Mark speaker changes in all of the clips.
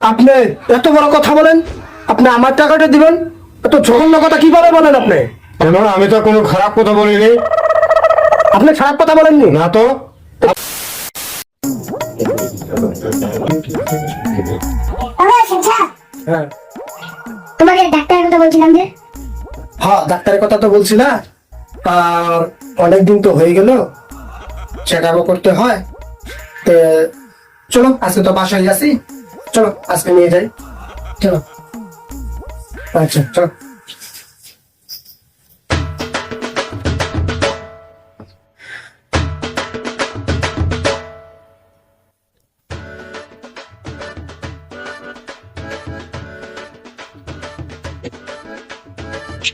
Speaker 1: আপনি এত বড় কথা বলেন, আপনি আমার টাকাটা দিবেন, এত জঘন্য কথা কিভাবে বলেন আপনি?
Speaker 2: কেন, আমি তো কোনো খারাপ কথা বলিনি।
Speaker 1: আপনি খারাপ কথা বলেননি
Speaker 2: না তো।
Speaker 1: হ্যাঁ
Speaker 3: তোমাকে ডাক্তারের কথা বলছিলাম যে।
Speaker 1: হ্যাঁ, ডাক্তারের কথা তো বলছি না, আর অনেকদিন তো হয়ে গেল, চেক আপও করতে হয়। তো চলো, আজকে তো বাসায় যাচ্ছি, চলো আজকে নিয়ে যাই। চলো, আচ্ছা চলো।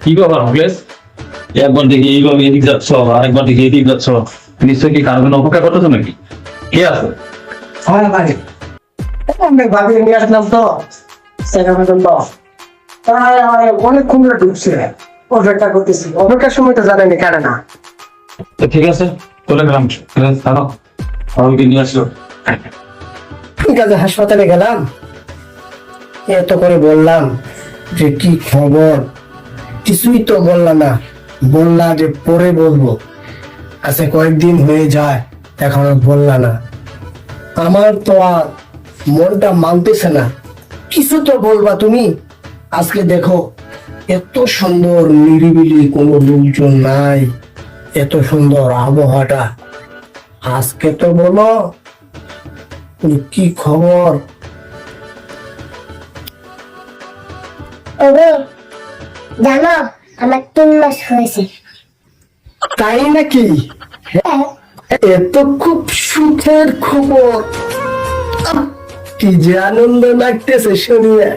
Speaker 4: কি ব্যাপার মুকেশ? একবার দেখি এইভাবে এদিক যাচ্ছ, আরেকবার দেখি এদিক যাচ্ছ, নিশ্চয় কি কারো জন্য অপেক্ষা করতেছো নাকি? কে আছে?
Speaker 1: হ্যাঁ ভাই, অনেক ভাবি নিয়ে আসলাম তো সেখানে জন্য, তাই অনেকক্ষণ ধরে ঢুকছে, অপেক্ষা করতেছি। অপেক্ষার সময় তো জানেনি কেন না।
Speaker 4: তো ঠিক আছে, চলে গেলাম। ছাড়ো, সবাইকে নিয়ে আসলো।
Speaker 1: ঠিক আছে, হাসপাতালে গেলাম, এত করে বললাম যে কি খবর, কিছুই তো বললা না, বললা যে পরে বলবো। আচ্ছা কয়েকদিন হয়ে যায়, এখনো বললা না। আমার তো আর মনটা মানতেছে না, কিছু তো বলবা তুমি। আজকে দেখো, এত সুন্দর নিরিবিলি, কোনো লোকজন নাই, এত সুন্দর আবহাওয়াটা, আজকে তো বলো কি খবর।
Speaker 3: ওগো, জানো আমার 3 মাস হয়েছে।
Speaker 1: তাই নাকি?
Speaker 3: হ্যাঁ,
Speaker 1: এত খুব সুখের খবর, কি যে আনন্দ লাগতেছে শুনিয়ে।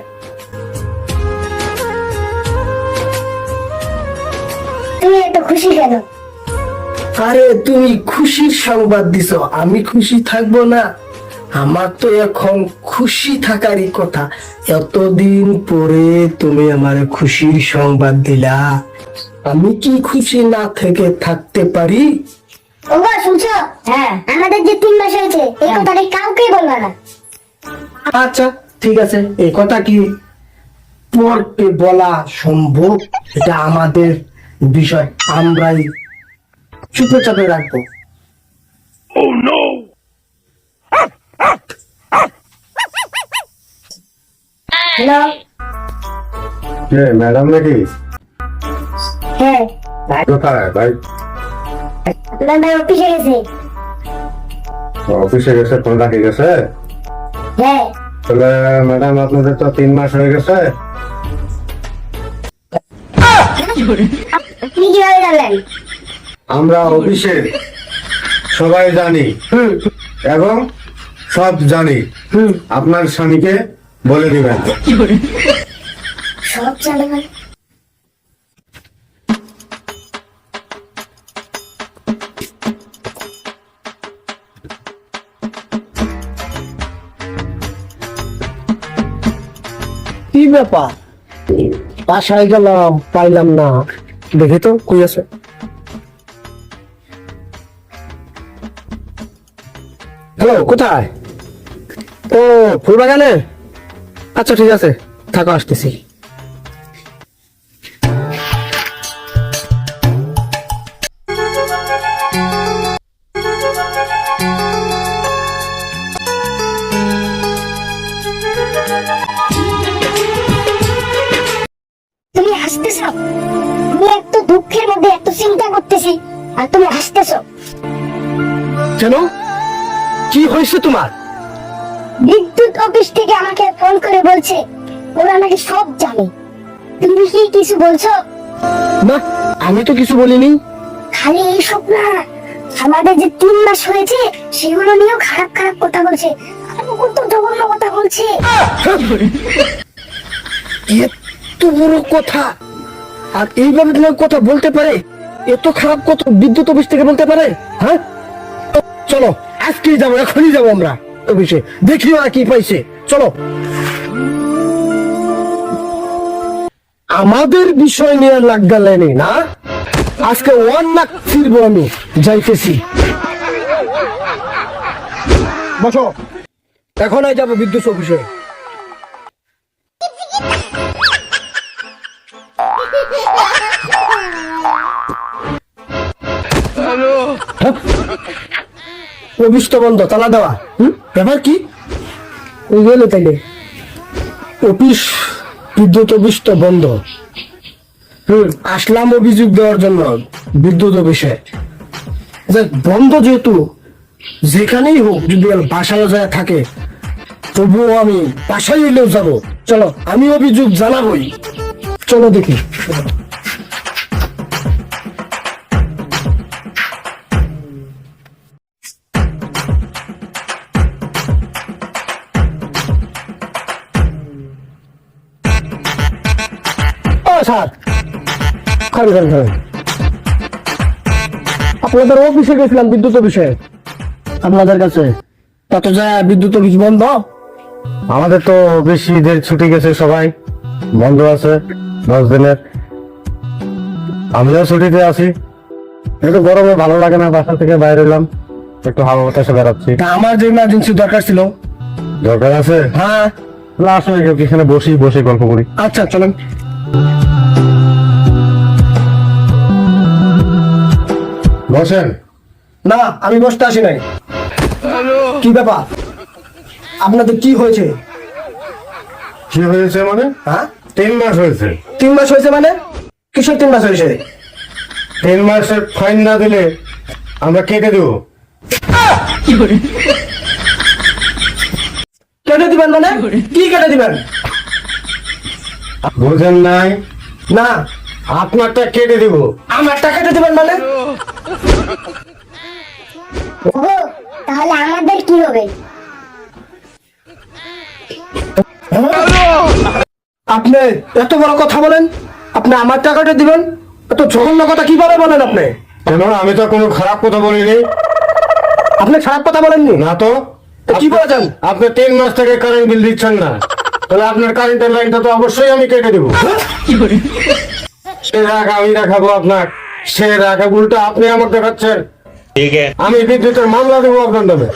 Speaker 3: তুমি এত খুশি কেন?
Speaker 1: আরে তুমি খুশির সংবাদ দিছো, আমি খুশি থাকবো না? আমার তো এখন খুশি থাকারই কথা। এতদিন পরে তুমি আমার খুশির সংবাদ দিলা, আমি কি খুশি না থেকে থাকতে পারি?
Speaker 3: ওগো শুনছো? হ্যাঁ, আমাদের যে 3 মাস হয়েছে এই কথাটা কাউকে বলবা না।
Speaker 1: আচ্ছা ঠিক আছে, এই কথা কি পরকে বলা সম্ভব? এটা আমাদের বিষয়, আমরাই চুপে চাপে রাখবো।
Speaker 3: হ্যালো।
Speaker 2: ম্যাডাম নাকি?
Speaker 3: হ্যাঁ,
Speaker 2: কোথায় ভাই?
Speaker 3: আপনার ভাই অফিসে গেছে।
Speaker 2: অফিসে গেছে, ফোন রাখি গেছে?
Speaker 3: হ্যাঁ,
Speaker 2: তাহলে ম্যাডাম আপনাদের তো 3 মাস হয়ে গেছে।
Speaker 3: আপনি কিভাবে জানলেন?
Speaker 2: আমরা অফিসে সবাই জানি এবং সব জানি। আপনার স্বামীকে বলে দিবেন।
Speaker 3: সব জানে মানে?
Speaker 1: কি ব্যাপার, বাসায় গেলাম পাইলাম না, দেখে তো কই আছে। হ্যালো, কোথায়? ও, ফুলবাগানে? আচ্ছা ঠিক আছে, থাকো, আসতেছি।
Speaker 3: তুমি হাসতেছো? আমি এত দুঃখের মধ্যে এত চিন্তা করতেছি আর তুমি হাসতেছো।
Speaker 1: কেন, কি হয়েছে তোমার?
Speaker 3: বিদ্যুৎ অফিস থেকে আমাকে ফোন করে বলছে ওরা নাকি সব জানে। তুমি কি কিছু বলছো?
Speaker 1: না, আমি তো কিছু বলিনি।
Speaker 3: খালি এইসব না, আমাদের যে 3 মাস হয়েছে সেগুলো নিয়েও খারাপ খারাপ কথা বলছে, আর কত জঘন্য কথা বলছে।
Speaker 1: এত বড় কথা, আর এইভাবে তোমার কথা বলতে পারে? এত খারাপ কথা বিদ্যুৎ অফিস থেকে বলতে পারে? হ্যাঁ, চলো আজকেই যাবো, এখনই যাবো আমরা অফিসে, দেখি ওরা কি পাইছে। চলো, আমাদের বিষয় নিয়ে লাগালেনি না, আজকে অনেক ফিরবো, আমি যাইতেছি। বসো। এখনই যাবো বিদ্যুৎ অফিসে। অফিস তো বন্ধ, তালা দেওয়া। ব্যাপার কি? ওই গেল তাইলে অফিস, বিদ্যুৎ অফিস তো বন্ধ। আসলাম অভিযোগ দেওয়ার জন্য বিদ্যুৎ অফিসে। দেখ, বন্ধ যেহেতু, যেখানেই হোক যদি বাসায় যায় থাকে, তবুও আমি বাসায় এলেও যাবো। চলো, আমি অভিযোগ জানাবোই। চলো দেখি। ও স্যার, খান। আপনাদের অফিসে গেছিলাম, বিদ্যুৎ অফিসে আপনাদের কাছে। তত যায় বিদ্যুৎ অফিস বন্ধ।
Speaker 2: আমাদের তো বেশি ঈদের ছুটি গেছে, সবাই বন্ধ আছে 10 দিনের। আমিও ছুটিতে আছি, একটু গরমে ভালো লাগে না, বাসা থেকে বাইরে এলাম, একটু হাওয়া বাতাসে বেড়াচ্ছি।
Speaker 1: তা আমার যে ইমার্জেন্সি দরকার ছিল।
Speaker 2: দরকার আছে?
Speaker 1: হ্যাঁ।
Speaker 2: আসলে এখানে বসে গল্প করি।
Speaker 1: আচ্ছা চলেন।
Speaker 2: বসেন।
Speaker 1: না, আমি বসতে আসি নাই। কি ব্যাপার, আপনাদের কি হয়েছে?
Speaker 2: কি হয়েছে মানে?
Speaker 1: হ্যাঁ,
Speaker 2: 3 মাস হয়েছে।
Speaker 1: 3 মাস হয়েছে মানে? কিসের 3 মাস হয়েছে?
Speaker 2: 3 মাসের ফাইন না দিলে আমরা কেটে দেবো।
Speaker 1: কেটে দিবেন মানে? কি কেটে দিবেন?
Speaker 2: বুঝেন নাই?
Speaker 1: না,
Speaker 2: আপনারটা কেটে দিব।
Speaker 1: আমারটা কেটে দিবেন মানে?
Speaker 3: ওহো, তাহলে আমাদের কি হবে?
Speaker 1: আপনি এত বড় কথা বলেন, আপনি আমার টাকাটা দিবেন? এত জঘন্য কথা কিভাবে বলেন আপনি?
Speaker 2: কেন, আমি তো কোনো খারাপ কথা বলিনি।
Speaker 1: আপনি খারাপ কথা বলেননি?
Speaker 2: না তো।
Speaker 1: কি বলেছেন?
Speaker 2: আপনি 3 মাস থেকে কারেন্ট বিল দিচ্ছেন না, তাহলে আপনার কারেন্টের লাইনটা তো অবশ্যই আমি কেটে দেবো। সে রাগ আমি দেখাবো আপনার, সে রাগ উল্টা আপনি আমাকে দেখাচ্ছেন। আমি বিদ্যুতের মামলা দেবো আপনার নামে।